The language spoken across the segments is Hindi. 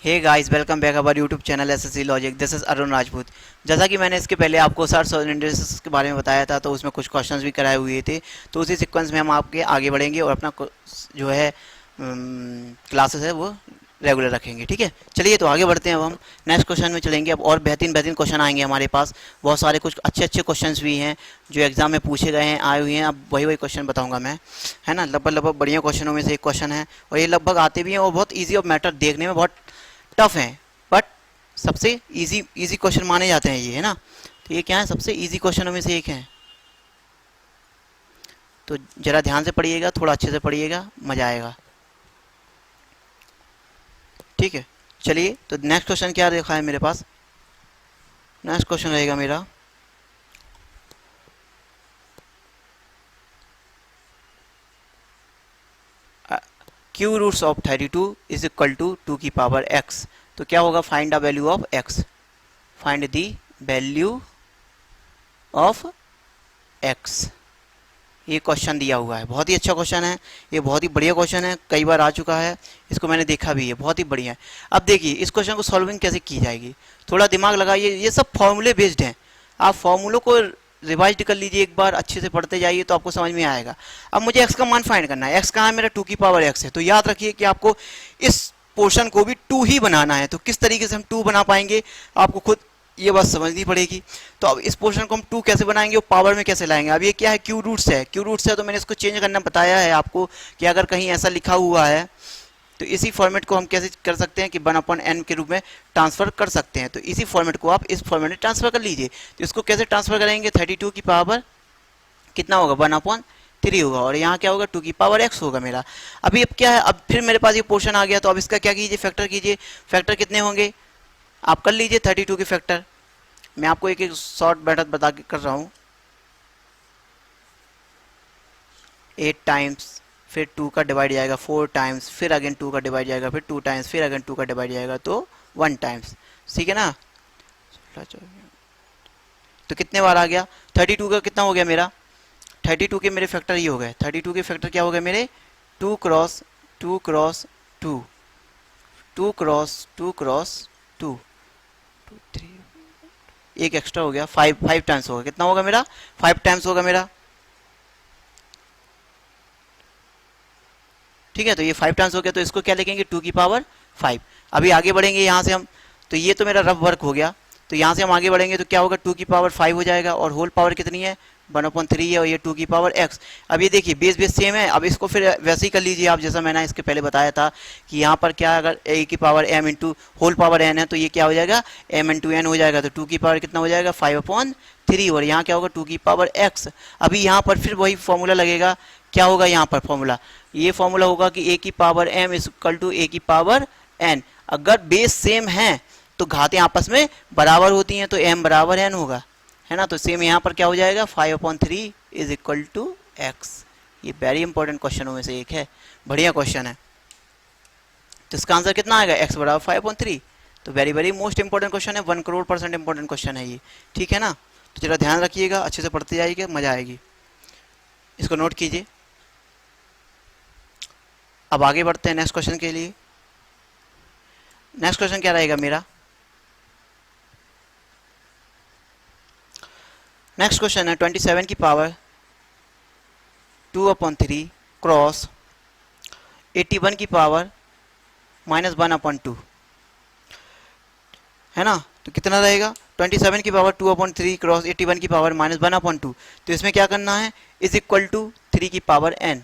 Hey guys, welcome back our YouTube channel SSC logic. This is Arun Rajput. जैसा कि मैंने इसके पहले आपको सर्च और इंडेक्सेस के बारे में बताया था, तो उसमें कुछ क्वेश्चंस भी कराए हुए थे। तो उसी सीक्वेंस में हम आपके आगे बढ़ेंगे और अपना जो है क्लासेस है वो रेगुलर रखेंगे। ठीक है, चलिए तो आगे बढ़ते हैं। अब हम नेक्स्ट क्वेश्चन में चलेंगे। अब और बेहतरीन बेहतरीन क्वेश्चन आएंगे हमारे पास। बहुत सारे कुछ अच्छे अच्छे क्वेश्चंस भी हैं जो एग्जाम में पूछे गए हैं, आए हुए हैं। अब वही वही क्वेश्चन बताऊंगा मैं, है ना। लगभग लगभग बढ़िया क्वेश्चनों में से एक क्वेश्चन है, और ये लगभग आते भी हैं और बहुत ईजी और मैटर देखने में बहुत टफ हैं, बट सबसे इजी इजी क्वेश्चन माने जाते हैं ये, है ना। तो ये क्या है, सबसे इजी क्वेश्चनों में से एक है। तो जरा ध्यान से पढ़िएगा, थोड़ा अच्छे से पढ़िएगा, मजा आएगा। ठीक है, चलिए तो नेक्स्ट क्वेश्चन क्या देखा है मेरे पास। नेक्स्ट क्वेश्चन रहेगा मेरा, cube roots of 32 is equal to 2 की पावर x। तो क्या होगा, find the value of x। Find the value of x। ये क्वेश्चन दिया हुआ है, बहुत ही अच्छा क्वेश्चन है, ये बहुत ही बढ़िया क्वेश्चन है, कई बार आ चुका है, इसको मैंने देखा भी है, बहुत ही बढ़िया है। अब देखिए इस क्वेश्चन को सॉल्विंग कैसे की जाएगी, थोड़ा दिमाग लगाइए। ये सब फॉर्मूले बेस्ड हैं, आप फॉर्मूलों को रिवाइज कर लीजिए, एक बार अच्छे से पढ़ते जाइए तो आपको समझ में आएगा। अब मुझे x का मान फाइंड करना है। x कहाँ है मेरा, 2 की पावर x है। तो याद रखिए कि आपको इस पोर्शन को भी 2 ही बनाना है। तो किस तरीके से हम 2 बना पाएंगे, आपको खुद ये बात समझनी पड़ेगी। तो अब इस पोर्शन को हम 2 कैसे बनाएंगे और पावर में कैसे लाएंगे। अब ये क्या है, क्यू रूट्स है। क्यू रूट्स है तो मैंने इसको चेंज करना बताया है आपको कि अगर कहीं ऐसा लिखा हुआ है तो इसी फॉर्मेट को हम कैसे कर सकते हैं कि 1/n के रूप में ट्रांसफर कर सकते हैं। तो इसी फॉर्मेट को आप इस फॉर्मेट में ट्रांसफर कर लीजिए। तो इसको कैसे ट्रांसफर करेंगे, 32 की पावर कितना होगा, 1/3 होगा, और यहाँ क्या होगा, 2 की पावर x होगा मेरा। अभी अब क्या है, अब फिर मेरे पास ये पोर्शन आ गया। तो अब इसका क्या कीजिए, फैक्टर कीजिए। फैक्टर कितने होंगे आप कर लीजिए 32 के फैक्टर। मैं आपको एक एक शॉर्ट मेथड बता के कर रहा हूँ। 8 टाइम्स, फिर 2 का डिवाइड जाएगा 4 टाइम्स, फिर अगेन 2 का डिवाइड जाएगा, फिर 2 टाइम्स, फिर अगेन 2 का डिवाइड जाएगा तो 1 टाइम्स। ठीक है ना। तो कितने बार आ गया, 32 का कितना हो गया मेरा, 32 के मेरे फैक्टर ये हो गए। 32 के फैक्टर क्या हो गए मेरे, 2 क्रॉस 2 क्रॉस 2, 2 क्रॉस 2 क्रॉस 2, 2 3, एक एक्स्ट्रा हो गया, 5 टाइम्स होगा। कितना होगा मेरा, 5 टाइम्स होगा मेरा। ठीक है, तो ये 5 टाइम्स हो गया। तो इसको क्या लिखेंगे, 2 की पावर 5। अभी आगे बढ़ेंगे यहाँ से हम, तो ये तो मेरा रफ वर्क हो गया। तो यहाँ से हम आगे बढ़ेंगे तो क्या होगा, 2 की पावर 5 हो जाएगा, और होल पावर कितनी है, 1/3 है, और ये 2 की पावर x। अब ये देखिए बेस बेस सेम है। अब इसको फिर वैसे ही कर लीजिए आप, जैसा मैंने इसके पहले बताया था कि यहाँ पर क्या, अगर a की power m into whole power n है तो ये क्या हो जाएगा, m इंटू n हो जाएगा। तो 2 की पावर कितना हो जाएगा, 5/3, और यहाँ क्या होगा, 2 की पावर x। अभी यहाँ पर फिर वही फॉर्मूला लगेगा। क्या होगा यहाँ पर फॉर्मूला, ये फॉर्मूला होगा कि a की power m is equal to a की पावर n। अगर बेस सेम है तो घातें आपस में बराबर होती हैं, तो m बराबर n होगा, है ना। तो सेम यहाँ पर क्या हो जाएगा, 5/3 इज इक्वल टू x। ये वेरी इंपॉर्टेंट क्वेश्चनों में से एक है, बढ़िया क्वेश्चन है। तो इसका आंसर कितना आएगा, x बराबर 5/3। तो very very most important question है, 1 करोड़ % इंपॉर्टेंट क्वेश्चन है ये। ठीक है ना। तो जरा ध्यान रखिएगा, अच्छे से पढ़ते जाइएगा, मजा आएगी। इसको नोट कीजिए। अब आगे बढ़ते हैं नेक्स्ट क्वेश्चन के लिए। नेक्स्ट क्वेश्चन क्या रहेगा मेरा, नेक्स्ट क्वेश्चन है 27 की पावर 2/3 क्रॉस 81 की पावर -1/2, है ना। तो कितना रहेगा, 27 की पावर 2/3 क्रॉस 81 की पावर -1/2। तो इसमें क्या करना है, इज इक्वल टू 3 की पावर n।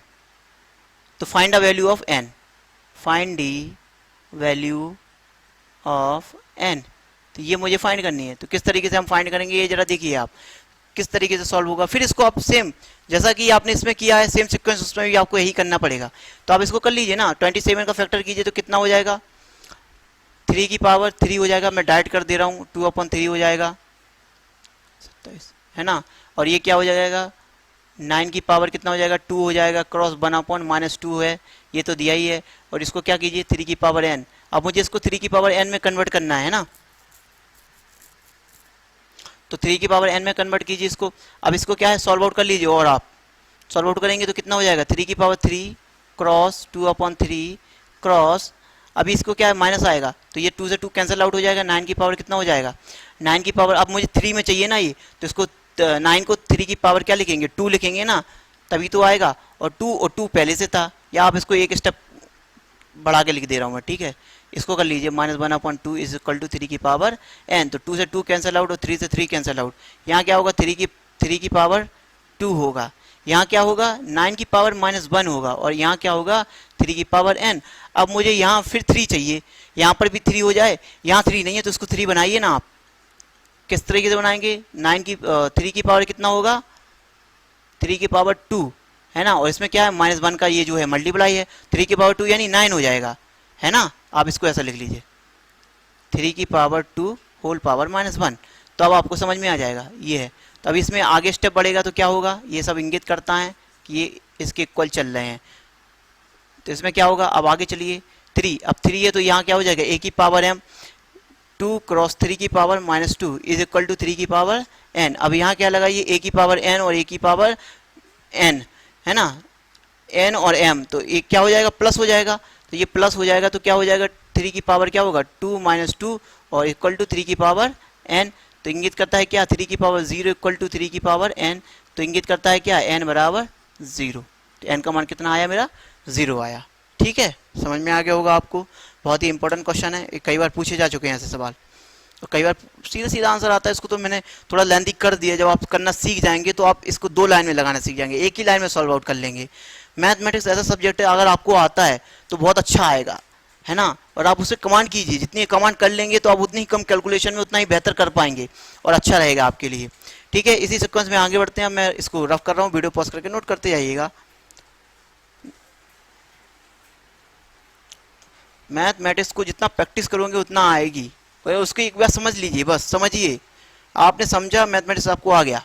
तो find the value of n। Find the value of n। तो ये मुझे फाइंड करनी है। तो किस तरीके से हम फाइंड करेंगे, ये जरा देखिए आप किस तरीके से सॉल्व होगा। फिर इसको आप सेम जैसा कि आपने इसमें किया है, सेम सीक्वेंस उसमें भी आपको यही करना पड़ेगा। तो आप इसको कर लीजिए ना, 27 का फैक्टर कीजिए तो कितना हो जाएगा, 3 की पावर 3 हो जाएगा। मैं डाइट कर दे रहा हूँ, 2/3 हो जाएगा 27, है ना। और ये क्या हो जाएगा, 9 की पावर कितना हो जाएगा, 2 हो जाएगा, क्रॉस 1/-2 है, ये तो दिया ही है। और इसको क्या कीजिए, 3 की पावर n। अब मुझे इसको 3 की पावर n में कन्वर्ट करना है ना, तो 3 की पावर n में कन्वर्ट कीजिए इसको। अब इसको क्या है, सॉल्व आउट कर लीजिए, और आप सॉल्व आउट करेंगे तो कितना हो जाएगा, 3 की पावर 3 क्रॉस 2/3 क्रॉस, अभी इसको क्या है माइनस आएगा, तो ये 2 से 2 कैंसिल आउट हो जाएगा, 9 की पावर कितना हो जाएगा 9 की पावर, अब मुझे 3 में चाहिए ना ये, तो इसको 9 को 3 की पावर क्या लिखेंगे 2 लिखेंगे ना, तभी तो आएगा, और 2 पहले से था, या आप इसको एक स्टेप बढ़ा के लिख दे रहा हूँ मैं, ठीक है। इसको कर लीजिए -1/2 इज इक्वल टू 3 की पावर n, तो 2 से 2 कैंसिल आउट और 3 से 3 कैंसिल आउट, यहाँ क्या होगा 3 की पावर 2 होगा, यहाँ क्या होगा 9 की पावर -1 होगा, और यहाँ क्या होगा 3 की पावर n। अब मुझे यहाँ फिर 3 चाहिए, यहाँ पर भी 3 हो जाए, यहाँ 3 नहीं है तो इसको 3 बनाइए ना आप। किस तरीके से बनाएंगे 3 की पावर कितना होगा 3 की पावर 2 है ना, और इसमें क्या है -1 का ये जो है मल्टीप्लाई है, 3 की पावर 2 यानी 9 हो जाएगा, है ना। आप इसको ऐसा लिख लीजिए 3 की पावर 2 होल पावर -1, तो अब आपको समझ में आ जाएगा ये है। तो अब इसमें आगे स्टेप बढ़ेगा तो क्या होगा, ये सब इंगित करता है कि ये इसके इक्वल चल रहे हैं, तो इसमें क्या होगा, अब आगे चलिए 3, अब 3 है तो यहाँ क्या हो जाएगा a की पावर m 2 क्रॉस 3 की पावर -2 इज इक्वल टू 3 की पावर n। अब यहाँ क्या लगाइए a की पावर n और a की पावर n, है ना, n और m, तो ये क्या हो जाएगा प्लस हो जाएगा, तो ये प्लस हो जाएगा तो क्या हो जाएगा 3 की पावर क्या होगा 2 - 2 और इक्वल टू 3 की पावर n, तो इंगित करता है क्या 3 की पावर 0 इक्वल टू 3 की पावर n, तो इंगित करता है क्या n बराबर 0, तो n का मान कितना आया मेरा 0 आया। ठीक है, समझ में आ गया होगा आपको, बहुत ही इंपॉर्टेंट क्वेश्चन है, कई बार पूछे जा चुके हैं ऐसे सवाल, तो कई बार सीधा सीधा आंसर आता है, इसको तो मैंने थोड़ा लेंथी कर दिया, जब आप करना सीख जाएंगे तो आप इसको 2 लाइन में लगाना सीख जाएंगे, एक ही लाइन में सॉल्व आउट कर लेंगे। मैथमेटिक्स ऐसा सब्जेक्ट है अगर आपको आता है तो बहुत अच्छा आएगा, है ना, और आप उसे कमांड कीजिए, जितनी कमांड कर लेंगे तो आप उतनी ही कम कैलकुलेशन में उतना ही बेहतर कर पाएंगे और अच्छा रहेगा आपके लिए। ठीक है, इसी सीक्वेंस में आगे बढ़ते हैं, मैं इसको रफ कर रहा हूँ, वीडियो पॉज करके नोट करते जाइएगा। मैथमेटिक्स को जितना प्रैक्टिस करोगे उतना आएगी, उसको एक बार समझ लीजिए, बस समझिए, आपने समझा मैथमेटिक्स आपको आ गया।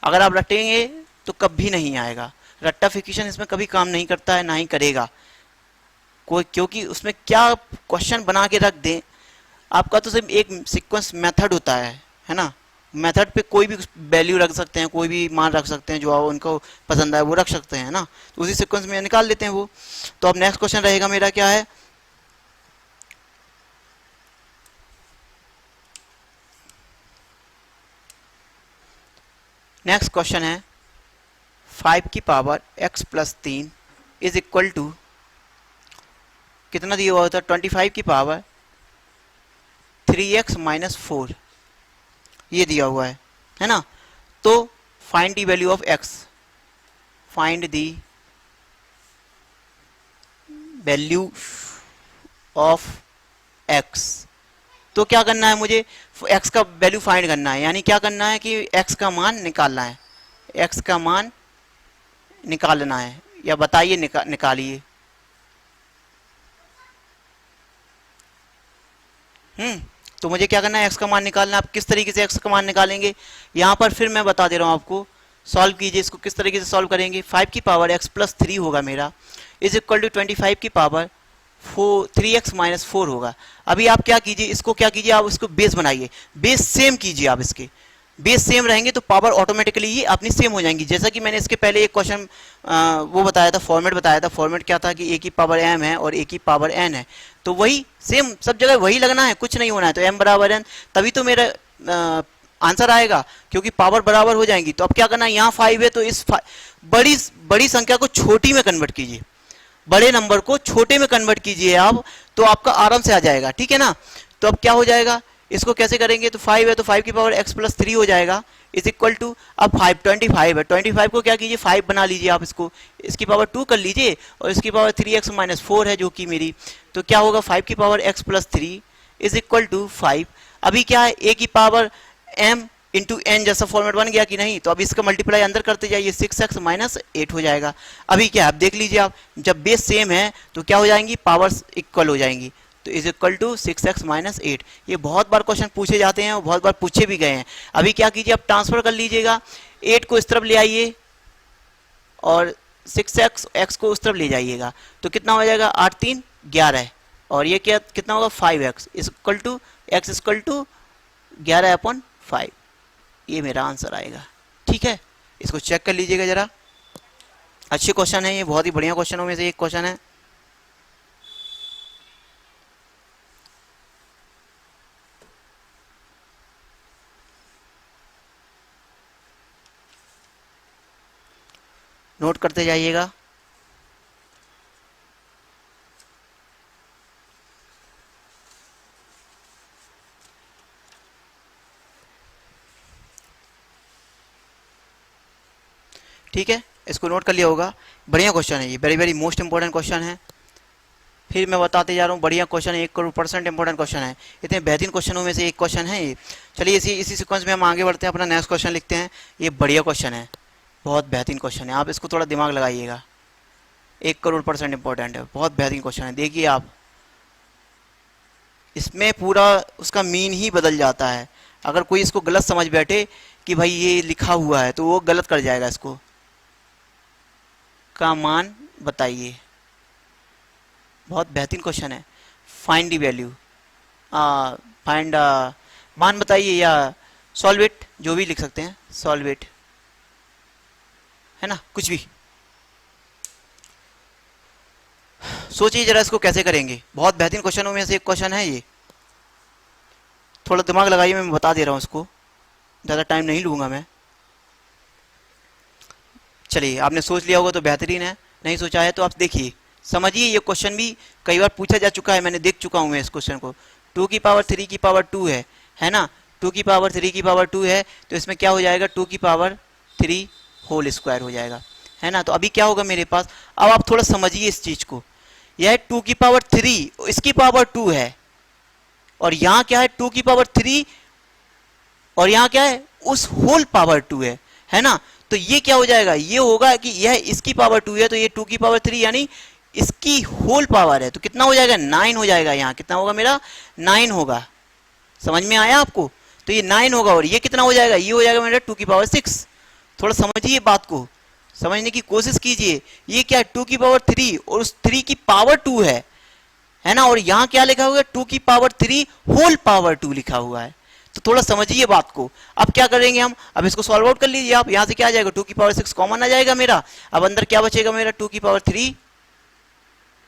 अगर आप रटेंगे तो कभी नहीं आएगा, रट्टाफिकेशन इसमें कभी काम नहीं करता है, ना ही करेगा कोई, क्योंकि उसमें क्या क्वेश्चन बना के रख दें आपका, तो सिर्फ एक सीक्वेंस मेथड होता है ना, मेथड पे कोई भी वैल्यू रख सकते हैं, कोई भी मान रख सकते हैं, जो उनको पसंद आए वो रख सकते हैं ना, तो उसी सीक्वेंस में निकाल लेते हैं वो। तो अब नेक्स्ट क्वेश्चन रहेगा मेरा क्या है, नेक्स्ट क्वेश्चन है 5 की power x plus 3 is equal to कितना दिया हुआ होता है 25 की पावर 3x माइनस 4, ये दिया हुआ है ना। तो find the value of x, find the value of x, तो क्या करना है मुझे x का वैल्यू फाइंड करना है, यानी क्या करना है कि x का मान निकालना है, x का मान निकालना है, या बताइए निकालिए। तो मुझे क्या करना है x का मान निकालना है। आप किस तरीके से x का मान निकालेंगे यहाँ पर फिर मैं बता दे रहा हूँ आपको, सॉल्व कीजिए इसको, किस तरीके से सॉल्व करेंगे। 5 की पावर x प्लस 3 होगा मेरा, इज इक्वल टू 25 की पावर 3x माइनस 4 होगा। अभी आप क्या कीजिए, इसको क्या कीजिए, आप इसको बेस बनाइए, बेस सेम कीजिए, आप इसके बेस सेम रहेंगे तो पावर ऑटोमेटिकली ये अपनी सेम हो जाएंगी। जैसा कि मैंने इसके पहले एक क्वेश्चन वो बताया था, फॉर्मेट बताया था, फॉर्मेट क्या था कि a की पावर m है और a की पावर n है, तो वही सेम सब जगह वही लगना है, कुछ नहीं होना है, तो m बराबर n, तभी तो मेरा आंसर आएगा, क्योंकि पावर बराबर हो जाएंगी। तो अब क्या करना है, यहाँ 5 है तो इस बड़ी संख्या को छोटी में कन्वर्ट कीजिए, बड़े नंबर को छोटे में कन्वर्ट कीजिए आप, तो आपका आराम से आ जाएगा, ठीक है ना। तो अब क्या हो जाएगा, इसको कैसे करेंगे, तो 5 है तो 5 की पावर x प्लस 3 हो जाएगा, इज इक्वल टू, अब 25 है, 25 को क्या कीजिए 5 बना लीजिए आप, इसको इसकी पावर 2 कर लीजिए, और इसकी पावर 3x माइनस 4 है जो कि मेरी, तो क्या होगा 5 की power x plus 3 is equal to 5। अभी क्या है a की पावर m इंटू n जैसा फॉर्मेट बन गया कि नहीं, तो अब इसका मल्टीप्लाई अंदर करते जाइए, 6x माइनस 8 हो जाएगा। अभी क्या आप देख लीजिए, आप जब बेस सेम है तो क्या हो जाएंगी, पावर्स इक्वल हो जाएंगी, तो is equal to 6x minus 8। ये बहुत बार क्वेश्चन पूछे जाते हैं और बहुत बार पूछे भी गए हैं। अभी क्या कीजिए, आप ट्रांसफर कर लीजिएगा, 8 को इस तरफ ले आइए और 6x को उस तरफ ले जाइएगा, तो कितना हो जाएगा 8 3 11, और ये क्या कितना होगा 5x equal to x equal to 11/5, ये मेरा आंसर आएगा। ठीक है, इसको चेक कर लीजिएगा जरा, अच्छे क्वेश्चन है ये, बहुत ही बढ़िया क्वेश्चनों में से एक क्वेश्चन है। नोट करते जाइएगा। ठीक है, इसको नोट कर लिया होगा। बढ़िया क्वेश्चन है ये, very very most important question है। फिर मैं बताते जा रहा हूँ, बढ़िया क्वेश्चन है, 1 करोड़% इंपॉर्टेंट क्वेश्चन है। इतने बेहतरीन क्वेश्चनों में से एक क्वेश्चन है ये। चलिए इसी सीक्वेंस में हम आगे बढ़ते हैं, अपना नेक्स्ट क्वेश्चन लिखते हैं। ये बढ़िया क्वेश्चन है, बहुत बेहतरीन क्वेश्चन है, आप इसको थोड़ा दिमाग लगाइएगा। 1 करोड़% इंपॉर्टेंट है, बहुत बेहतरीन क्वेश्चन है। देखिए आप, इसमें पूरा उसका मीन ही बदल जाता है। अगर कोई इसको गलत समझ बैठे कि भाई ये लिखा हुआ है, तो वो गलत कर जाएगा। इसको का मान बताइए, बहुत बेहतरीन क्वेश्चन है। फाइंड दी वैल्यू, फाइंड मान बताइए, या सॉल्व इट, जो भी लिख सकते हैं, सॉल्व इट, है ना, कुछ भी सोचिए जरा इसको कैसे करेंगे। बहुत बेहतरीन क्वेश्चनों में से एक क्वेश्चन है ये, थोड़ा दिमाग लगाइए, मैं बता दे रहा हूँ इसको, ज़्यादा टाइम नहीं लूँगा मैं। चलिए, आपने सोच लिया होगा तो बेहतरीन है, नहीं सोचा है तो आप देखिए, समझिए। ये क्वेश्चन भी कई बार पूछा जा चुका है, मैंने देख चुका हूँ मैं इस क्वेश्चन को। 2 की पावर 3 की पावर 2 है ना, 2 की पावर 3 की पावर 2 है, तो इसमें क्या हो जाएगा, 2 की पावर 3 होल स्क्वायर हो जाएगा, है ना। तो अभी क्या होगा मेरे पास, अब आप थोड़ा समझिए इस चीज को। यह है 2 की पावर 3, इसकी पावर 2 है, और यहाँ क्या है, 2 की पावर 3, और यहाँ क्या है, उस होल पावर 2 है ना। तो ये क्या हो जाएगा, ये होगा कि यह इसकी पावर 2 है, तो ये 2 की पावर 3 यानी इसकी होल पावर है, तो कितना हो जाएगा, 9 हो जाएगा। यहाँ कितना होगा मेरा, 9 होगा। समझ में आया आपको, तो ये 9 होगा, और ये कितना हो जाएगा, ये हो जाएगा मेरा 2 की पावर 6। थोड़ा समझिए बात को, समझने की कोशिश कीजिए। ये क्या है, 2 की पावर 3, और उस 3 की पावर 2 है ना, और यहाँ क्या लिखा हुआ है, 2 की पावर 3 होल पावर 2 लिखा हुआ है। तो थोड़ा समझिए बात को। अब क्या करेंगे हम, अब इसको सॉल्व आउट कर लीजिए आप। यहाँ से क्या आ जाएगा, 2 की पावर 6 कॉमन आ जाएगा मेरा। अब अंदर क्या बचेगा मेरा, 2 की पावर 3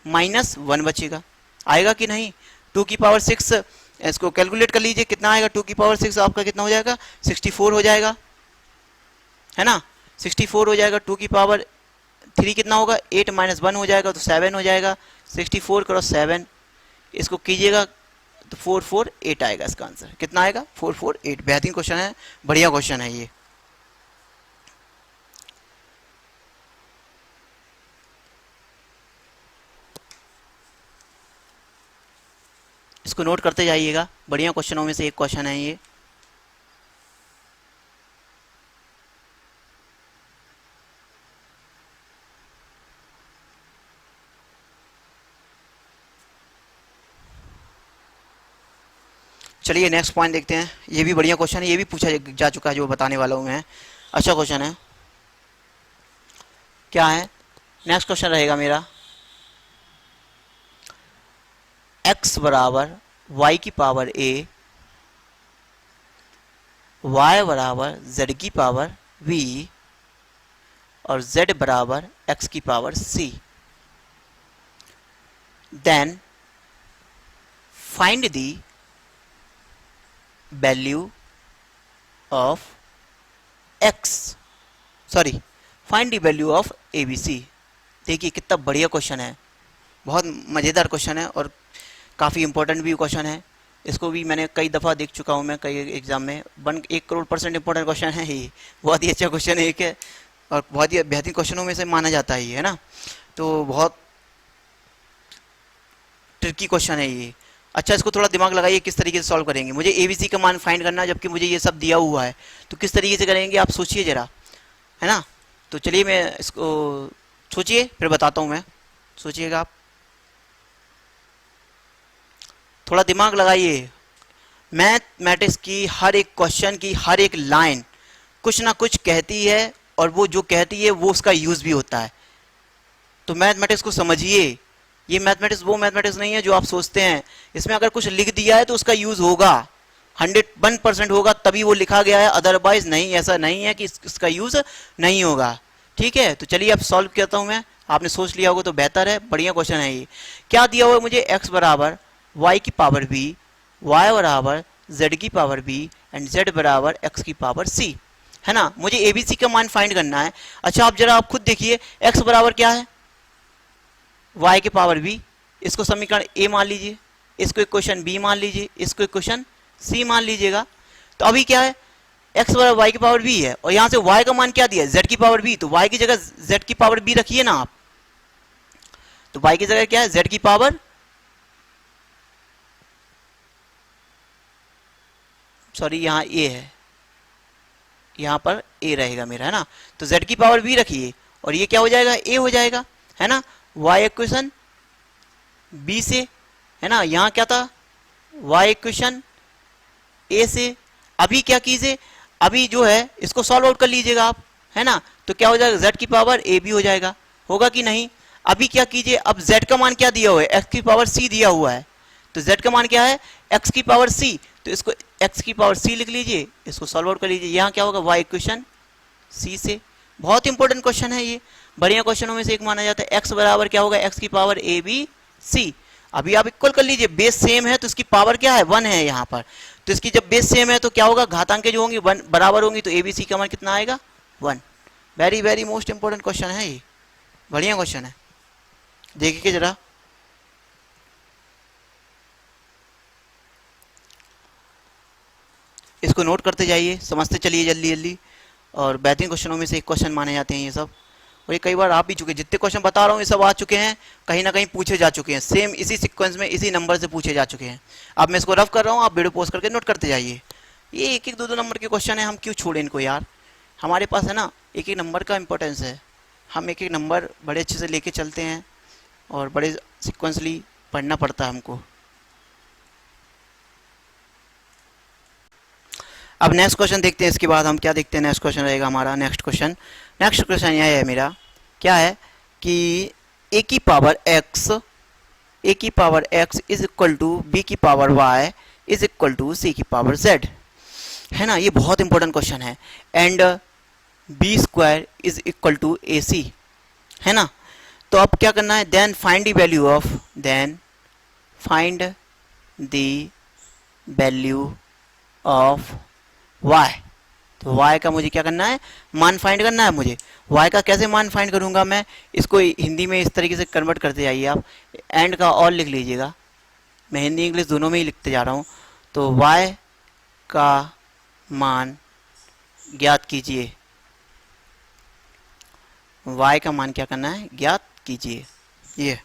-1 बचेगा। आएगा कि नहीं, 2 की पावर 6, इसको कैलकुलेट कर लीजिए कितना आएगा। 2 की पावर 6 आपका कितना हो जाएगा, 64 हो जाएगा, है ना, 64 हो जाएगा। 2 की पावर 3 कितना होगा, 8 - 1 हो जाएगा, तो 7 हो जाएगा। 64 क्रॉस 7, इसको कीजिएगा तो 448 आएगा। इसका आंसर कितना आएगा, 448। बेहतरीन क्वेश्चन है, बढ़िया क्वेश्चन है ये। इसको नोट करते जाइएगा, बढ़िया क्वेश्चनों में से एक क्वेश्चन है ये। चलिए नेक्स्ट पॉइंट देखते हैं। ये भी बढ़िया क्वेश्चन है, ये भी पूछा जा चुका है, जो बताने वाला हूँ मैं। अच्छा क्वेश्चन है, क्या है, नेक्स्ट क्वेश्चन रहेगा मेरा, x बराबर y की पावर a, y बराबर z की पावर v, और z बराबर x की power c। Then find the value of x, sorry, find the value of abc। देखिए कितना बढ़िया क्वेश्चन है, बहुत मज़ेदार क्वेश्चन है, और काफ़ी इंपॉर्टेंट भी क्वेश्चन है। इसको भी मैंने कई दफ़ा देख चुका हूँ मैं, कई एग्जाम में। 1 करोड़% इंपॉर्टेंट क्वेश्चन है ये, बहुत ही अच्छा क्वेश्चन है एक है, और बहुत ही बेहतरीन क्वेश्चनों में से माना जाता है ये, है ना। तो बहुत ट्रिकी क्वेश्चन है ये। अच्छा, इसको थोड़ा दिमाग लगाइए, किस तरीके से सॉल्व करेंगे। मुझे ABC का मान फाइंड करना है, जबकि मुझे ये सब दिया हुआ है, तो किस तरीके से करेंगे आप सोचिए ज़रा, है ना। तो चलिए मैं इसको सोचिए, फिर बताता हूँ मैं, सोचिएगा आप, थोड़ा दिमाग लगाइए। मैथमेटिक्स की हर एक क्वेश्चन की हर एक लाइन कुछ ना कुछ कहती है, और वो जो कहती है वो उसका यूज़ भी होता है। तो मैथमेटिक्स को समझिए। ये मैथमेटिक्स वो मैथमेटिक्स नहीं है जो आप सोचते हैं। इसमें अगर कुछ लिख दिया है तो उसका यूज़ होगा, 101% होगा, तभी वो लिखा गया है, अदरवाइज नहीं। ऐसा नहीं है कि इसका यूज़ नहीं होगा, ठीक है। तो चलिए अब सॉल्व करता हूँ मैं, आपने सोच लिया होगा तो बेहतर है, बढ़िया क्वेश्चन है ये। क्या दिया हुआ है मुझे, x बराबर y की पावर b, y बराबर z की पावर b, एंड z बराबर x की पावर c, है ना, मुझे एबीसी का मान फाइंड करना है। अच्छा अब जरा आप खुद देखिए, एक्स बराबर क्या है, वाई के पावर बी, इसको समीकरण ए मान लीजिए, इसको इक्वेशन बी मान लीजिए, इसको इक्वेशन सी मान लीजिएगा। तो अभी क्या है, एक्स बराबर वाई की पावर बी है और यहां से वाई का मान क्या दिया है, जेड की पावर बी, तो वाई की जगह जेड की पावर बी रखिए ना आप। तो वाई की जगह क्या है, जेड की पावर, सॉरी यहाँ ए है, यहाँ पर ए रहेगा मेरा, है ना। तो z की पावर b रखिए और ये क्या हो जाएगा, a हो जाएगा, है ना। y इक्वेशन b से, है ना, यहाँ क्या था, y इक्वेशन a से। अभी क्या कीजिए, अभी जो है इसको सॉल्व आउट कर लीजिएगा आप, है ना। तो क्या हो जाएगा, z की पावर a b हो जाएगा, होगा कि नहीं। अभी क्या कीजिए, अब z का मान क्या दिया हुआ है, x की पावर c दिया हुआ है, तो z का मान क्या है, x की पावर c, तो इसको x की पावर c लिख लीजिए, इसको सॉल्व आउट कर लीजिए। यहाँ क्या होगा, y इक्वेशन c से। बहुत इंपॉर्टेंट क्वेश्चन है ये, बढ़िया क्वेश्चनों में से एक माना जाता है। x बराबर क्या होगा, x की पावर a b c। अभी आप इक्वल कर लीजिए, बेस सेम है तो इसकी पावर क्या है, 1 है यहाँ पर। तो इसकी जब बेस सेम है तो क्या होगा, घातांकें जो होंगी 1 बराबर होंगी, तो a b c का मान कितना आएगा, 1। Very very most important question है ये, बढ़िया क्वेश्चन है, देखिए जरा। इसको नोट करते जाइए, समझते चलिए जल्दी जल्दी, और बेहतरीन क्वेश्चनों में से एक क्वेश्चन माने जाते हैं ये सब। और ये कई बार आप भी चुके, जितने क्वेश्चन बता रहा हूँ ये सब आ चुके हैं, कहीं ना कहीं पूछे जा चुके हैं, सेम इसी सीक्वेंस में इसी नंबर से पूछे जा चुके हैं। अब मैं इसको रफ कर रहा हूँ, आप वीडियो पोस्ट करके नोट करते जाइए। ये एक एक दो दो नंबर के क्वेश्चन है, हम क्यों छोड़ें इनको यार, हमारे पास है ना एक एक नंबर का इंपॉर्टेंस है, हम एक एक नंबर बड़े अच्छे से लेके चलते हैं और बड़े सिक्वेंसली पढ़ना पड़ता है हमको। अब नेक्स्ट क्वेश्चन देखते हैं, इसके बाद हम क्या देखते हैं, नेक्स्ट क्वेश्चन रहेगा हमारा। नेक्स्ट क्वेश्चन यह है मेरा, क्या है कि a की power x is equal to b की power y is equal to c की पावर z, है ना। ये बहुत इंपॉर्टेंट क्वेश्चन है। And b square is equal to ac, है ना। तो अब क्या करना है, then find the value of y। तो y का मुझे क्या करना है, मान फाइंड करना है मुझे। y का कैसे मान फाइंड करूंगा मैं, इसको हिंदी में इस तरीके से कन्वर्ट करते जाइए आप, एंड का और लिख लीजिएगा, मैं हिंदी इंग्लिश दोनों में ही लिखते जा रहा हूँ। तो y का मान ज्ञात कीजिए, y का मान क्या करना है, ज्ञात कीजिए ये।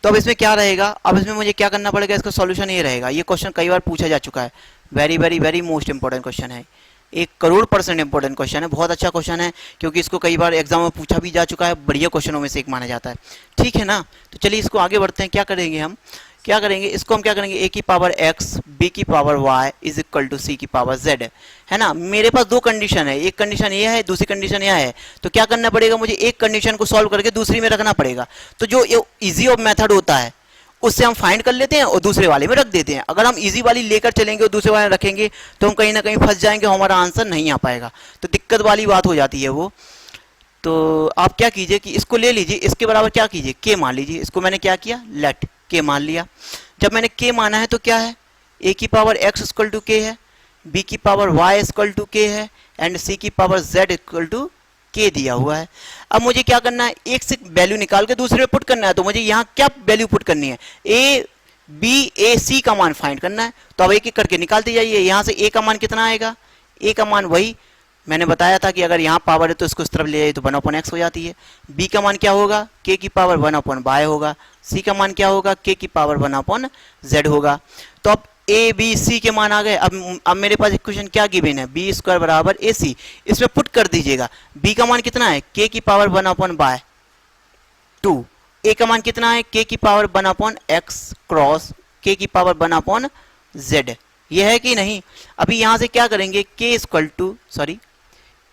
तो अब इसमें क्या रहेगा, अब इसमें मुझे क्या करना पड़ेगा, इसका सॉल्यूशन ये रहेगा। ये क्वेश्चन कई बार पूछा जा चुका है, very very very most important question है, 1,00,00,000% इंपॉर्टेंट क्वेश्चन है, बहुत अच्छा क्वेश्चन है, क्योंकि इसको कई बार एग्जाम में पूछा भी जा चुका है, बढ़िया क्वेश्चनों में से एक माना जाता है, ठीक है ना। तो चलिए इसको आगे बढ़ते हैं, क्या करेंगे हम, क्या करेंगे इसको, हम क्या करेंगे, a की पावर x b की power y is equal to c की पावर z, है ना। मेरे पास दो कंडीशन है, एक कंडीशन ये है, दूसरी कंडीशन यह है। तो क्या करना पड़ेगा मुझे, एक कंडीशन को सॉल्व करके दूसरी में रखना पड़ेगा। तो जो इजी ऑफ मेथड होता है उससे हम फाइंड कर लेते हैं और दूसरे वाले में रख देते हैं। अगर हम इजी वाली लेकर चलेंगे और दूसरे वाले में रखेंगे तो हम कहीं ना कहीं फंस जाएंगे, हमारा आंसर नहीं आ पाएगा, तो दिक्कत वाली बात हो जाती है वो। तो आप क्या कीजिए कि इसको ले लीजिए, इसके बराबर क्या कीजिए, के मान लीजिए। इसको मैंने क्या किया, लेट के मान लिया। जब मैंने के माना है तो क्या है, a की पावर x इक्वल टू के है, b की पावर y इक्वल टू के है, एंड c की पावर z इक्वल टू के दिया हुआ है। अब मुझे क्या करना है, एक से वैल्यू निकाल के दूसरे में पुट करना है। तो मुझे यहाँ क्या वैल्यू पुट करनी है, a b a c का मान फाइंड करना है। तो अब एक एक करके निकालते जाइए। यहाँ से a का मान कितना आएगा, a का मान वही मैंने बताया था कि अगर यहाँ पावर है तो इसको इस तरफ ले जाइए तो 1/x हो जाती है। b का मान क्या होगा, k की पावर 1/y होगा। c का मान क्या होगा, k की पावर 1/z होगा। तो अब a b c के मान आ गए। अब मेरे पास इक्वेशन क्या गिवन है, b स्क्वायर बराबर ac, इसमें पुट कर दीजिएगा। b का मान कितना है, k की पावर 1/2, a का मान कितना है, k की पावर 1/x क्रॉस k की पावर 1/z, ये है कि नहीं। अभी यहाँ से क्या करेंगे, k इक्वल टू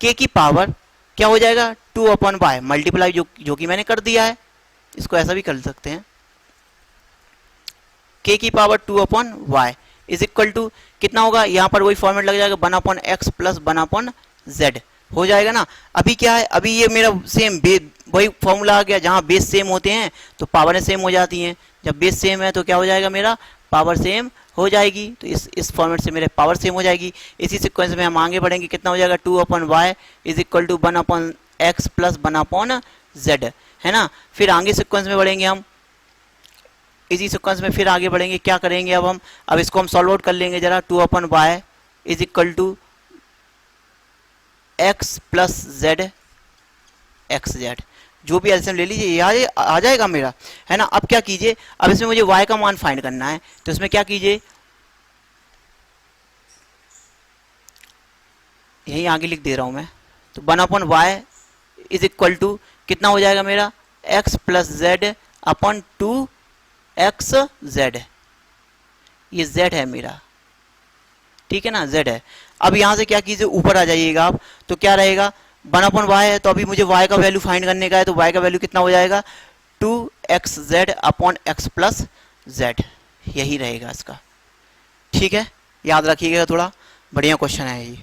k की पावर क्या हो जाएगा, 2/y मल्टीप्लाई जो कि मैंने कर दिया है, इसको ऐसा भी कर सकते हैं, k की power 2/y is equal to कितना होगा, यहाँ पर वही फॉर्मेट लग जाएगा 1/x प्लस 1/z हो जाएगा ना। अभी क्या है, अभी ये मेरा सेम वही फॉर्मूला आ गया, जहाँ बेस सेम होते हैं तो पावर सेम हो जाती हैं। जब बेस सेम है तो क्या हो जाएगा, मेरा पावर सेम हो जाएगी। तो इस फॉर्मेट से मेरे पावर सेम हो जाएगी। इसी सीक्वेंस में हम आगे बढ़ेंगे, कितना हो जाएगा 2/y is equal to 1/x plus 1/z, है ना। फिर आगे सीक्वेंस में बढ़ेंगे हम, इसी सीक्वेंस में फिर आगे बढ़ेंगे, क्या करेंगे अब इसको हम सॉल्व आउट कर लेंगे जरा। 2/y is equal to x plus z xz, जो भी एलसीएम ले लीजिए ये आ जाएगा मेरा, है ना। अब क्या कीजिए, अब इसमें मुझे y का मान फाइंड करना है, तो इसमें क्या कीजिए, यही आगे लिख दे रहा हूं मैं। तो 1/y इज इक्वल टू कितना हो जाएगा मेरा, x plus z upon 2xz, ये z है मेरा, ठीक है ना, z है। अब यहां से क्या कीजिए, ऊपर आ जाइएगा आप, तो क्या रहेगा 1/y है, तो अभी मुझे y का वैल्यू फाइंड करने का है, तो y का वैल्यू कितना हो जाएगा 2xz upon x plus z, यही रहेगा इसका, ठीक है। याद रखिएगा, थोड़ा बढ़िया क्वेश्चन है ये।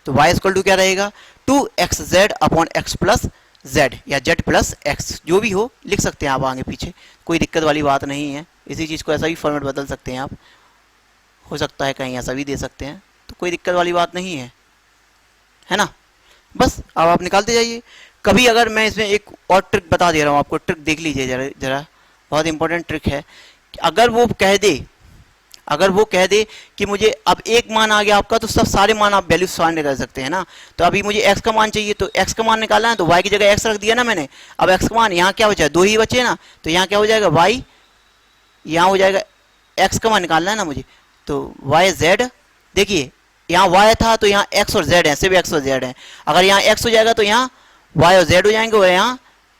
तो y इक्वल टू क्या रहेगा 2xz upon x plus z या z प्लस x, जो भी हो लिख सकते हैं आप आगे पीछे, कोई दिक्कत वाली बात नहीं है। इसी चीज़ को ऐसा भी फॉर्मेट बदल सकते हैं आप, हो सकता है कहीं ऐसा भी दे सकते हैं, तो कोई दिक्कत वाली बात नहीं है ना। बस अब आप निकालते जाइए। कभी अगर मैं इसमें एक और ट्रिक बता दे रहा हूँ आपको, ट्रिक देख लीजिए जरा, बहुत इंपॉर्टेंट ट्रिक है। अगर वो कह दे कि मुझे अब एक मान आ गया आपका, तो सब सारे मान आप वैल्यूज फाइंड कर सकते हैं ना। तो अभी मुझे x का मान चाहिए, तो x का मान निकालना है, तो y की जगह x रख दिया ना मैंने। अब x का मान यहाँ क्या बचा है, 2 ही बचे ना, तो यहाँ क्या हो जाएगा y, यहाँ हो जाएगा x का मान निकालना है ना मुझे, तो yz, देखिए यहाँ y था तो यहाँ x और z है, सिर्फ x और z है। अगर यहाँ x हो जाएगा तो यहाँ y और z हो जाएंगे, और यहाँ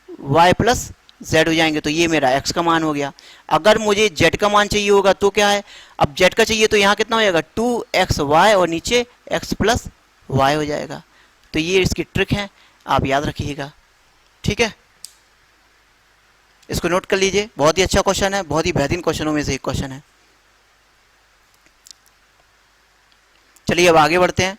y प्लस z हो जाएंगे, तो ये मेरा x का मान हो गया। अगर मुझे z का मान चाहिए होगा तो क्या है, अब z का चाहिए तो यहाँ कितना हो जाएगा 2xy और नीचे x प्लस y हो जाएगा। तो ये इसकी ट्रिक है, आप याद रखिएगा, ठीक है। इसको नोट कर लीजिए, बहुत ही अच्छा क्वेश्चन है, बहुत ही बेहतरीन क्वेश्चनों में से एक क्वेश्चन है। चलिए अब आगे बढ़ते हैं।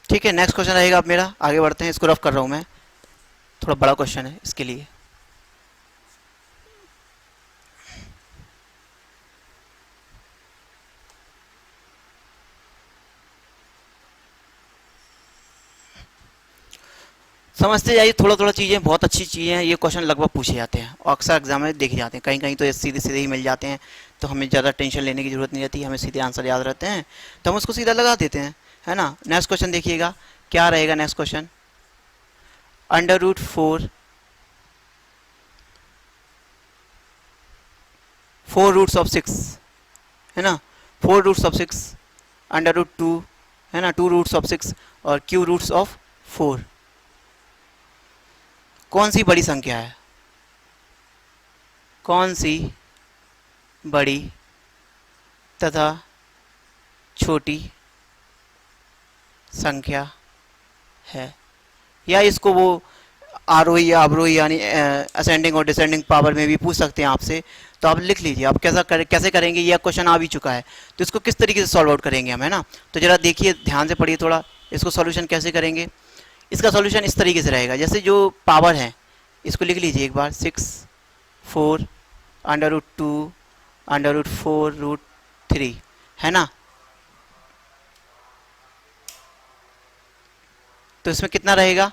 ठीक है, नेक्स्ट क्वेश्चन रहेगा अब मेरा, आगे बढ़ते हैं। इसको रफ कर रहा हूँ मैं, थोड़ा बड़ा क्वेश्चन है इसके लिए। समझते जाइए, थोड़ा थोड़ा चीज़ें, बहुत अच्छी चीज़ें हैं। ये क्वेश्चन लगभग पूछे जाते हैं और अक्सर एग्जाम में देखे जाते हैं, कहीं कहीं तो सीधे सीधे ही मिल जाते हैं, तो हमें ज़्यादा टेंशन लेने की ज़रूरत नहीं रहती, हमें सीधे आंसर याद रहते हैं, तो हम उसको सीधा लगा देते हैं, है ना। नेक्स्ट क्वेश्चन देखिएगा क्या रहेगा। नेक्स्ट क्वेश्चन, √4 4 रूट्स ऑफ 6, है ना, 4 रूट्स ऑफ 6, √2, है ना, 2 रूट्स ऑफ 6 और क्यू रूट्स ऑफ 4, कौन सी बड़ी संख्या है, कौन सी बड़ी तथा छोटी संख्या है। या इसको वो आरोही या अवरोही यानी असेंडिंग और डिसेंडिंग पावर में भी पूछ सकते हैं आपसे, तो आप लिख लीजिए। आप कैसे करेंगे, यह क्वेश्चन आ भी चुका है, तो इसको किस तरीके से सॉल्व आउट करेंगे हम, है ना। तो जरा देखिए, ध्यान से पढ़िए थोड़ा, इसको सॉल्यूशन कैसे करेंगे। इसका सॉल्यूशन इस तरीके से रहेगा, जैसे जो पावर है इसको लिख लीजिए एक बार, 6 4 √2 √4 √3, है ना। तो इसमें कितना रहेगा,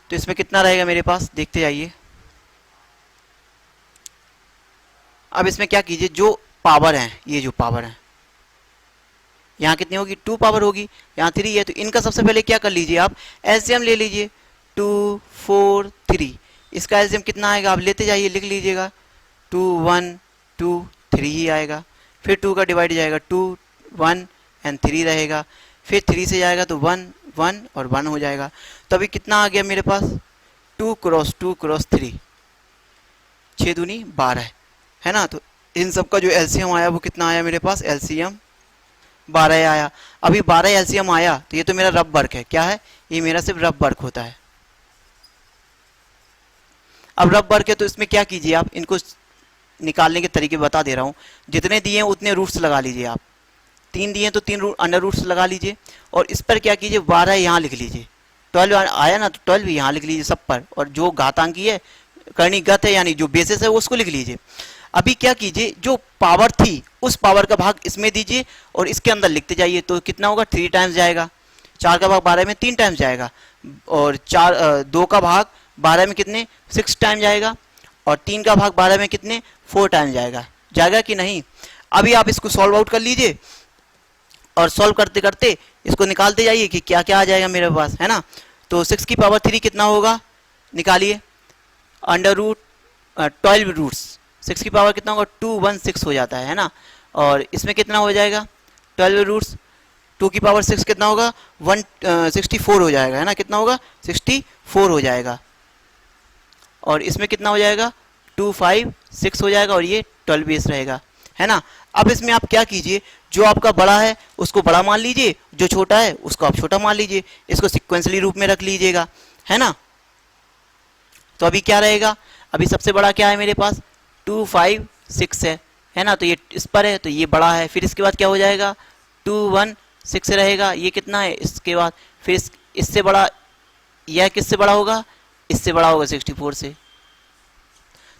तो इसमें कितना रहेगा मेरे पास, देखते जाइए। अब इसमें क्या कीजिए, जो पावर है, ये जो पावर है यहाँ कितनी होगी, 2 पावर होगी, यहाँ 3 है, तो इनका सबसे पहले क्या कर लीजिए आप, एलसीएम ले लीजिए। 2 4 3, इसका एलसीएम कितना आएगा, आप लेते जाइए, लिख लीजिएगा 2 1 2 3 ही आएगा, फिर 2 का डिवाइड जाएगा 2 1 एंड 3 रहेगा, फिर 3 से जाएगा तो 1 1 और 1 हो जाएगा। तो अभी कितना आ गया मेरे पास 2 क्रॉस 2 क्रॉस 3, 6 दूनी 12 है ना। तो इन सब का जो एलसीएम आया वो कितना आया मेरे पास, एलसीएम 12 आया। अभी 12 एलसीएम आया तो ये तो मेरा रफ वर्क है, क्या है ये मेरा सिर्फ रफ वर्क होता है। अब रफ वर्क है तो इसमें क्या कीजिए आप, इनको निकालने के तरीके बता दे रहा हूँ। जितने दिए हैं उतने रूट्स लगा लीजिए आप, 3 दिए तो 3 अंडर रूट्स लगा लीजिए, और इस पर क्या कीजिए 12 यहाँ लिख लीजिए, 12 आया ना तो 12 यहाँ लिख लीजिए सब पर, और जो घातांकी है कर्णीगत है यानी जो बेसिस है उसको लिख लीजिए। अभी क्या कीजिए, जो पावर थी उस पावर का भाग इसमें दीजिए और इसके अंदर लिखते जाइए, तो कितना होगा 3 टाइम्स जाएगा, 4 का भाग 12 में 3 टाइम्स जाएगा, और 2 का भाग 12 में कितने 6 टाइम जाएगा, और 3 का भाग 12 में कितने 4 टाइम जाएगा, जाएगा कि नहीं। अभी आप इसको सॉल्व आउट कर लीजिए और सॉल्व करते करते इसको निकालते जाइए कि क्या क्या आ जाएगा मेरे पास, है ना। तो 6 की पावर 3 कितना होगा, निकालिए, अंडर रूट 12 रूट्स, 6 की पावर कितना होगा 216 हो जाता है ना। और इसमें कितना हो जाएगा 12 रूट्स, 2 की पावर 6 कितना होगा 164 हो जाएगा, है ना, कितना होगा 64 हो जाएगा, और इसमें कितना हो जाएगा 256 हो जाएगा, और ये 12 बेस रहेगा, है ना। अब इसमें आप क्या कीजिए, जो आपका बड़ा है उसको बड़ा मान लीजिए, जो छोटा है उसको आप छोटा मान लीजिए, इसको सिक्वेंसली रूप में रख लीजिएगा, है ना। तो अभी क्या रहेगा, अभी सबसे बड़ा क्या है मेरे पास 256 है ना, तो ये इस पर है तो ये बड़ा है। फिर इसके बाद क्या हो जाएगा 216 रहेगा, ये कितना है, इसके बाद फिर इससे बड़ा, यह किससे बड़ा होगा, इससे बड़ा होगा 64 से।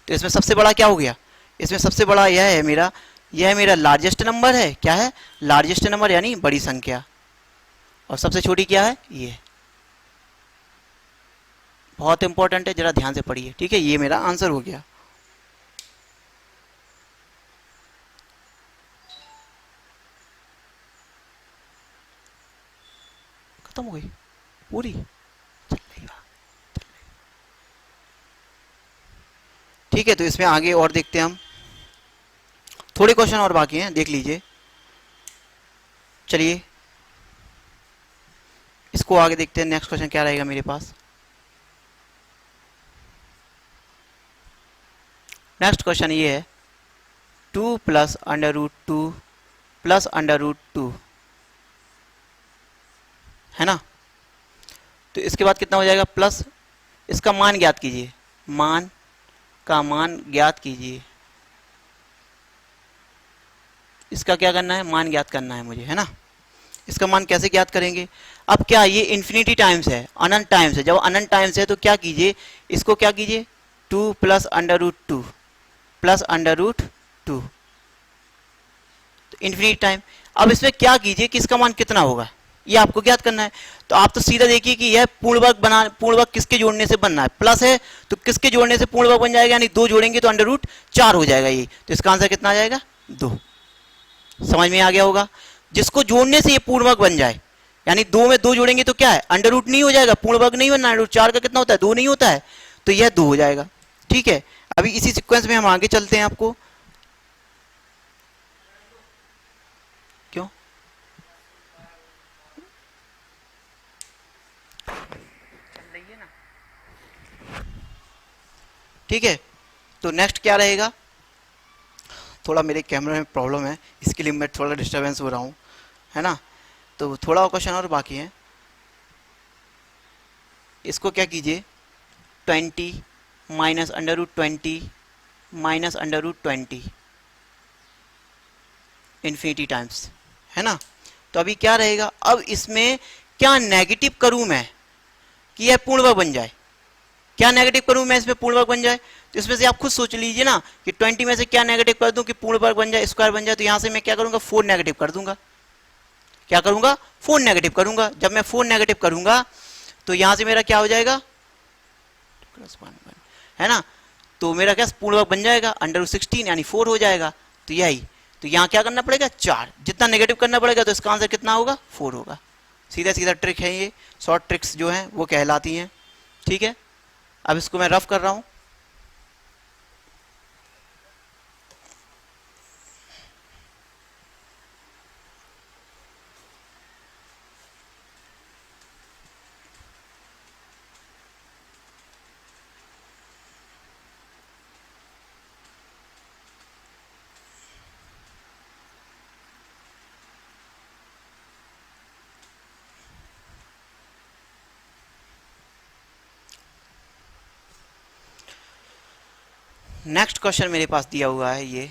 तो इसमें सबसे बड़ा क्या हो गया, इसमें सबसे बड़ा यह है मेरा, यह मेरा लार्जेस्ट नंबर है, क्या है लार्जेस्ट नंबर यानी बड़ी संख्या, और सबसे छोटी क्या है ये। बहुत इंपॉर्टेंट है, जरा ध्यान से पढ़िए, ठीक है। ये मेरा आंसर हो गया। खत्म हो गई पूरी, चल रही बात, ठीक है। तो इसमें आगे और देखते हैं हम, थोड़े क्वेश्चन और बाकी हैं, देख लीजिए। चलिए इसको आगे देखते हैं, नेक्स्ट क्वेश्चन क्या रहेगा मेरे पास। नेक्स्ट क्वेश्चन ये है 2 plus under root 2 plus under root 2, है ना। तो इसके बाद कितना हो जाएगा प्लस, इसका मान ज्ञात कीजिए, मान का मान ज्ञात कीजिए, इसका क्या करना है, मान ज्ञात करना है मुझे, है ना। इसका मान कैसे ज्ञात करेंगे, अब क्या ये इन्फिनिटी टाइम्स है, अनंत टाइम्स है, जब अनंत टाइम्स है तो क्या कीजिए, इसको क्या कीजिए 2 plus under root 2 plus under root 2, तो इन्फिनिटी टाइम। अब इसमें क्या कीजिए कि इसका मान कितना होगा ये आपको ज्ञात करना है। तो आप तो सीधा देखिए कि यह पूर्ण वर्ग किसके जोड़ने से बनना है, प्लस है तो किसके जोड़ने से पूर्ण वर्ग बन जाएगा, यानी 2 जोड़ेंगे तो अंडर रूट 4 हो जाएगा ये, तो इसका आंसर कितना आ जाएगा 2। समझ में आ गया होगा, जिसको जोड़ने से ये पूर्ण वर्ग बन जाए, यानी 2 में 2 जोड़ेंगे तो क्या है अंडर रूट नहीं हो जाएगा, पूर्ण वर्ग नहीं बनना, अंडर रूट 4 का कितना होता है 2 नहीं होता है, तो यह 2 हो जाएगा, ठीक है। अभी इसी सीक्वेंस में हम आगे चलते हैं, आपको क्यों ठीक है। तो नेक्स्ट क्या रहेगा, थोड़ा मेरे कैमरे में प्रॉब्लम है इसके लिए मैं थोड़ा डिस्टर्बेंस हो रहा हूँ, है ना। तो थोड़ा क्वेश्चन और बाकी है, इसको क्या कीजिए 20 minus under root 20 minus under root 20 infinity times, है ना। तो अभी क्या रहेगा, अब इसमें क्या नेगेटिव करूं मैं कि यह पूर्ण वर्ग बन जाए, क्या नेगेटिव करूं मैं इसमें पूर्ण वर्ग बन जाए, तो इसमें से आप खुद सोच लीजिए ना कि 20 में से क्या नेगेटिव कर दूं कि पूर्ण वर्ग बन जाए, स्क्वायर बन जाए। तो यहां से मैं क्या करूंगा 4 नेगेटिव कर दूंगा, क्या करूंगा 4 नेगेटिव करूंगा। जब मैं 4 नेगेटिव करूंगा तो यहां से मेरा क्या हो जाएगा, है ना, तो मेरा क्या पूर्ण वर्ग बन जाएगा अंडर 16 यानी 4 हो जाएगा। तो यही, तो यहाँ क्या करना पड़ेगा 4, जितना नेगेटिव करना पड़ेगा तो इसका आंसर कितना होगा 4 होगा। सीधा सीधा ट्रिक है ये, शॉर्ट ट्रिक्स जो हैं वो कहलाती हैं, ठीक है। अब इसको मैं रफ कर रहा हूँ, नेक्स्ट क्वेश्चन मेरे पास दिया हुआ है ये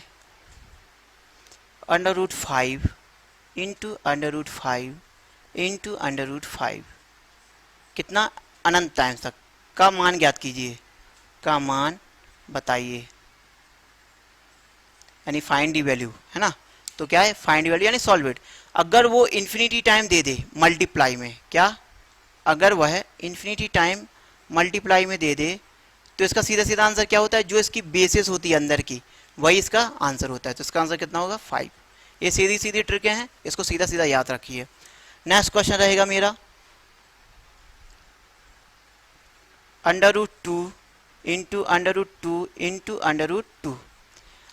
√5 इंटू √5 इंटू √5 कितना अनंत टाइम्स तक का मान ज्ञात कीजिए, का मान बताइए, यानी फाइंड दी वैल्यू है ना। तो क्या है फाइंड दी वैल्यू यानी सॉल्व इट। अगर वो इन्फिनिटी टाइम दे दे मल्टीप्लाई में, क्या अगर वह इन्फिनिटी टाइम मल्टीप्लाई में दे दे तो इसका सीधा सीधा आंसर क्या होता है, जो इसकी बेसिस होती है अंदर की वही इसका आंसर होता है। तो इसका आंसर कितना होगा 5। ये सीधी सीधी ट्रिकें हैं, इसको सीधा सीधा याद रखिए। नेक्स्ट क्वेश्चन रहेगा मेरा √2 इंटू √2 इंटू √2।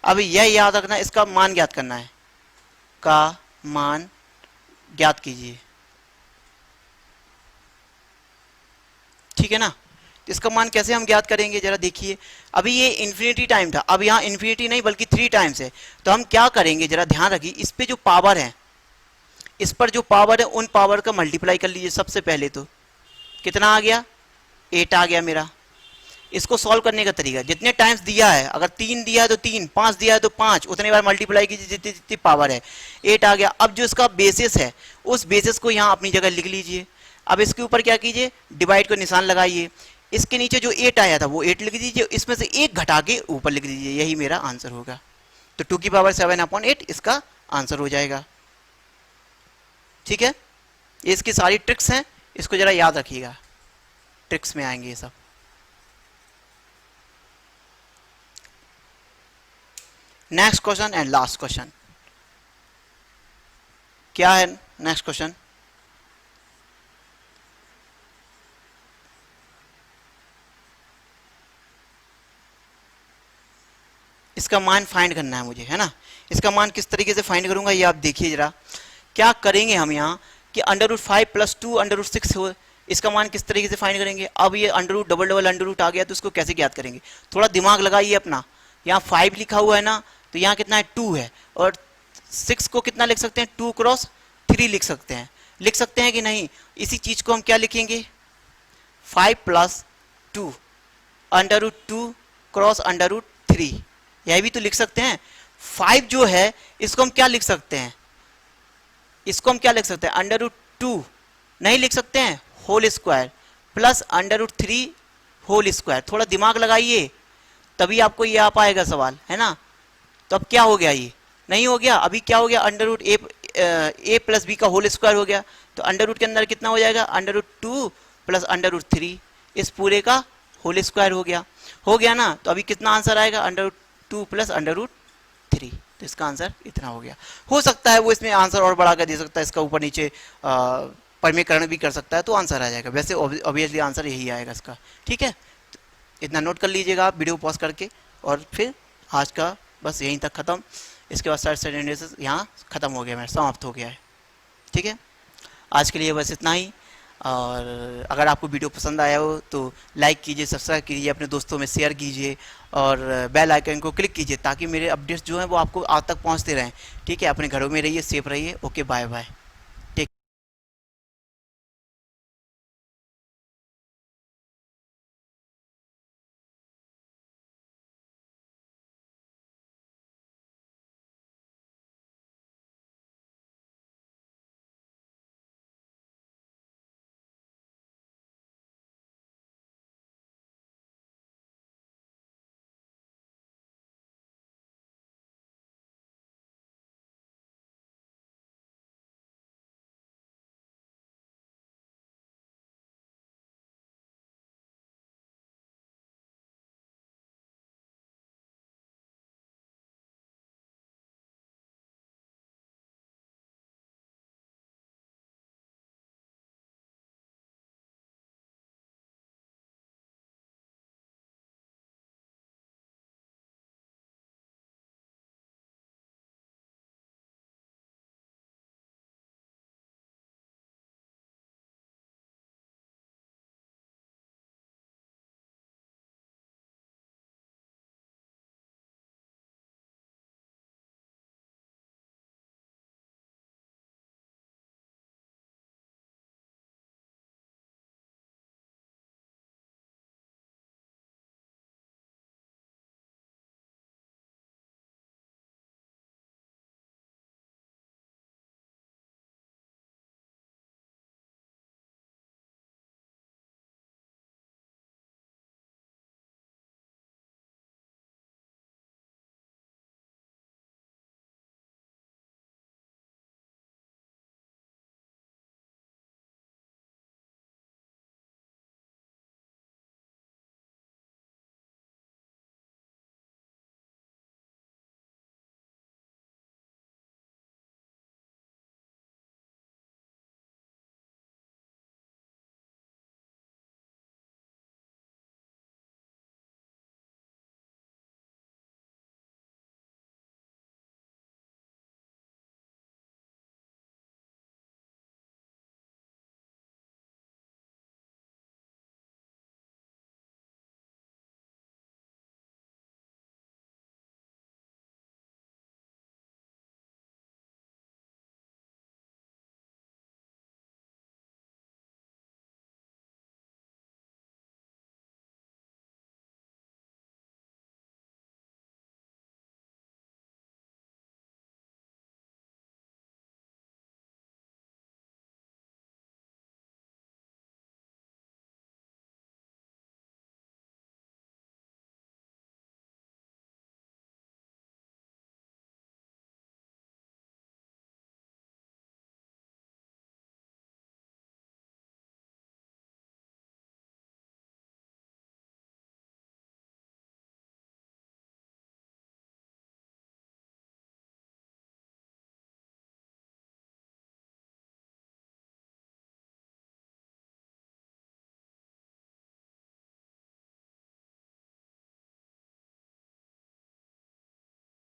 अब यह याद रखना, इसका मान ज्ञात करना है, का मान ज्ञात कीजिए, ठीक है ना। इसका मान कैसे हम ज्ञात करेंगे जरा देखिए। अभी ये इन्फिनिटी टाइम था, अब यहाँ इन्फिनिटी नहीं बल्कि 3 टाइम्स है। तो हम क्या करेंगे जरा ध्यान रखिए, इस पे जो पावर है, इस पर जो पावर है उन पावर का मल्टीप्लाई कर लीजिए। सबसे पहले तो कितना आ गया 8 आ गया मेरा। इसको सॉल्व करने का तरीका, जितने टाइम्स दिया है, अगर 3 दिया है तो 3, 5 दिया है तो 5, उतने बार मल्टीप्लाई कीजिए जितनी जितनी पावर है। 8 आ गया। अब जो इसका बेसिस है उस बेसिस को यहाँ अपनी जगह लिख लीजिए। अब इसके ऊपर क्या कीजिए, डिवाइड को निशान लगाइए। इसके नीचे जो 8 आया था वो 8 लिख दीजिए, इसमें से 1 घटा के ऊपर लिख दीजिए, यही मेरा आंसर होगा। तो 2⁻7/8 इसका आंसर हो जाएगा, ठीक है। ये इसकी सारी ट्रिक्स हैं, इसको जरा याद रखिएगा, ट्रिक्स में आएंगे ये सब। Next question and last question क्या है। नेक्स्ट क्वेश्चन इसका मान फाइंड करना है मुझे, है ना। इसका मान किस तरीके से फाइंड करूंगा ये आप देखिए जरा। क्या करेंगे हम यहाँ कि √5 + 2 √6 हो, इसका मान किस तरीके से फाइंड करेंगे। अब ये √ डबल √ आ गया तो इसको कैसे ज्ञात करेंगे, थोड़ा दिमाग लगाइए अपना। यहाँ 5 लिखा हुआ है ना, तो यहाँ कितना है 2 है, और 6 को कितना लिख सकते हैं 2 × 3 लिख सकते हैं। लिख सकते हैं कि नहीं। इसी चीज को हम क्या लिखेंगे 5 + 2 √2 × √3, यह भी तो लिख सकते हैं। 5 जो है इसको हम क्या लिख सकते हैं, इसको हम क्या लिख सकते हैं √2 नहीं लिख सकते हैं whole square plus √3 whole square. थोड़ा दिमाग लगाइए तभी आपको ये आ पाएगा सवाल, है ना। तो अब क्या हो गया, ये नहीं हो गया। अभी क्या हो गया √a + b का होल स्क्वायर हो गया। तो अंडर के अंदर कितना हो जाएगा √2 + √3, इस पूरे का होल स्क्वायर हो गया ना। तो अभी कितना आंसर आएगा √2 + √3। तो इसका आंसर इतना हो गया। हो सकता है वो इसमें आंसर और बढ़ा कर दे सकता है, इसका ऊपर नीचे परिमेयकरण भी कर सकता है, तो आंसर आ जाएगा। वैसे ऑब्वियसली आंसर यही आएगा इसका, ठीक है। तो इतना नोट कर लीजिएगा आप वीडियो पॉज करके। और फिर आज का बस यहीं तक ख़त्म। इसके बाद साइड एनालिसिस यहाँ ख़त्म हो गया, मेरा समाप्त हो गया है, ठीक है। आज के लिए बस इतना ही। और अगर आपको वीडियो पसंद आया हो तो लाइक कीजिए, सब्सक्राइब कीजिए, अपने दोस्तों में शेयर कीजिए और बेल आइकन को क्लिक कीजिए ताकि मेरे अपडेट्स जो हैं वो आपको आज तक पहुंचते रहें, ठीक है। अपने घरों में रहिए, सेफ रहिए। Okay, bye bye.